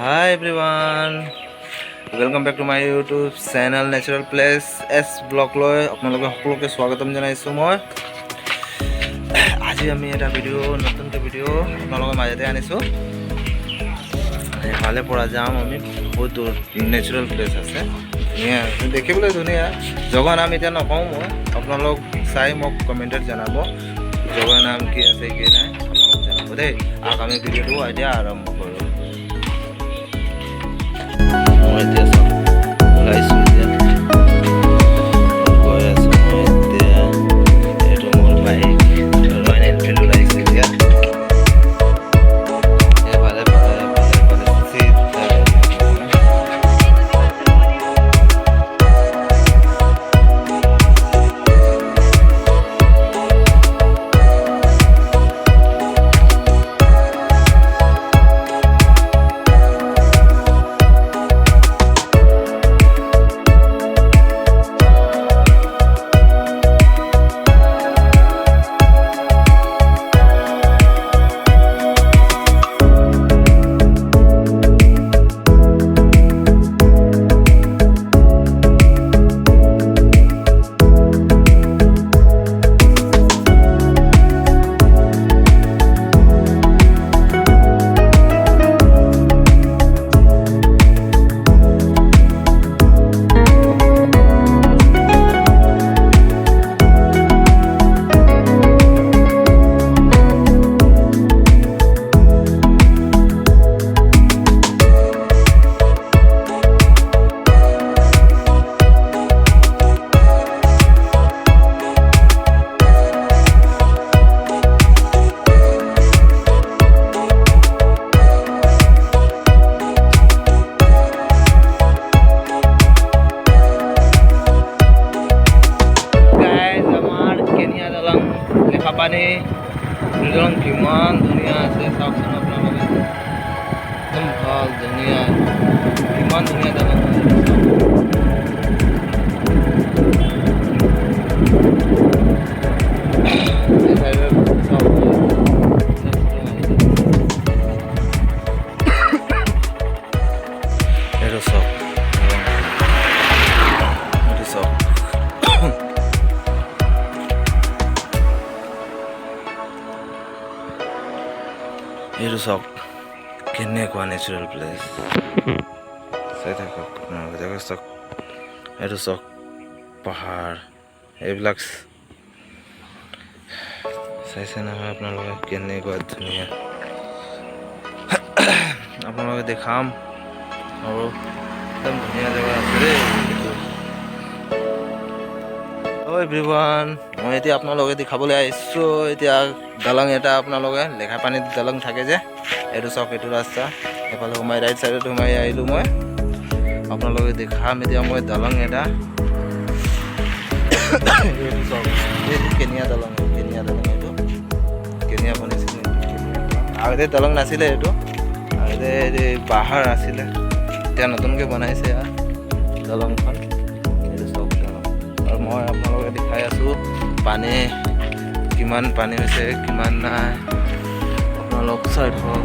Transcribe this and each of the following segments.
Hi everyone, welcome back to my YouTube channel Natural Place S Blog লৈ আপোনালোকক সকলোকে স্বাগতম জনাইছো। মই আজি আমি এটা নতুনকৈ ভিডিঅ' আপোনালোকৰ মাজতে আনিছো। এফালে পৰা যাম আমি বহুত নেচাৰেল প্লেচ আছে, ধুনীয়া দেখিবলৈ ধুনীয়া। জগাৰ নাম এতিয়া নকওঁ, মই আপোনালোক চাই মোক কমেণ্টত জনাব জগাৰ নাম কি আছে কি নাই আপোনালোক জনাব দেই। আৰু আমি ভিডিঅ'টো এতিয়া আৰম্ভ কৰোঁ। মই এতিয়া চব ওলাইছোঁ, এতিয়া গৈ আছোঁ। মই এতিয়া এইটো মোৰ বাইক ৰয়েল এনফিল্ড ওলাইছোঁ। এতিয়া এফালে পানী দলং কিমান ধুনীয়া আছে চাওকচোন আপোনালোকে, একদম ভাল ধুনীয়া, কিমান ধুনীয়া দলং এইটো চক এইটো চাওক কেনেকুৱা নেচাৰেল প্লেচ, চাই থাকক আপোনালোকে। দেখক চাওক, এইটো চাওক পাহাৰ, এইবিলাক চাইছে নহয় আপোনালোকে কেনেকুৱা ধুনীয়া। আপোনালোকে দেখাম আৰু একদম ধুনীয়া জেগা আছে দেই। এভৰিৱান, মই এতিয়া আপোনালোকে দেখাবলৈ আহিছোঁ এতিয়া দলং এটা। আপোনালোকে লেখা পানীত দলং থাকে যে, এইটো চাওক, এইটো ৰাস্তা এফালে সোমাই ৰাইট চাইডত সোমাই আহিলোঁ মই। আপোনালোকে দেখাম এতিয়া মই দলং এটা। এইটো চাওক, এইটো কেনিয়া দলং, এইটো কেনিয়া বনাইছিলে। আগতে দলং নাছিলে, এইটো আগতে পাহাৰ আছিলে, এতিয়া নতুনকৈ বনাইছে দলংখন। এইটো চাওক দলং, আৰু মই আপোনালোকে দেখাই আছোঁ পানী, কিমান পানী হৈছে কিমান নাই আপোনালোক চাই থাকক।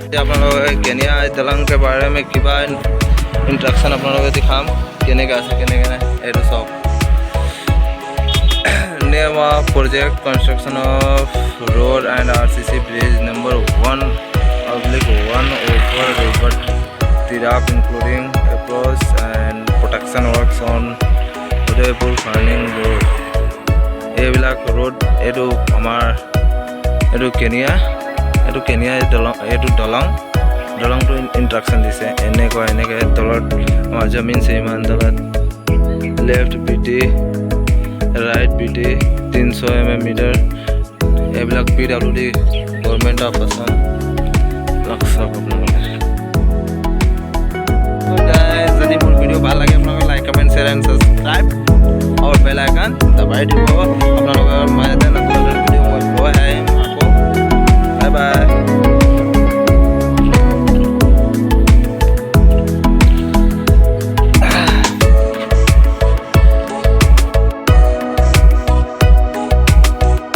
এতিয়া আপোনালোকে কেনিয়া দলংকে বাৰে মই কিবা ইনষ্ট্ৰাকশ্যন আপোনালোকে দেখাম কেনেকৈ আছে কেনেকৈ নাই। এইটো চাওক, name of project construction of road and RCC bridge number 1/1 over river Tirap, including approach and protection works on Udaipur Farming Road. এইবিলাক ৰোড, এইটো আমাৰ এইটো কেনিয়া দলং। এইটো দলংটো ইনষ্ট্ৰাকশ্যন দিছে এনেকৈ তলত আমাৰ জমিন আছে, ইমান তলত লেফ্ট বিটি ৰাইট বিটি 300 mm মিটাৰ। এইবিলাক PWD গভৰ্ণমেণ্ট অফ আছাম চাওক আপোনালোকে।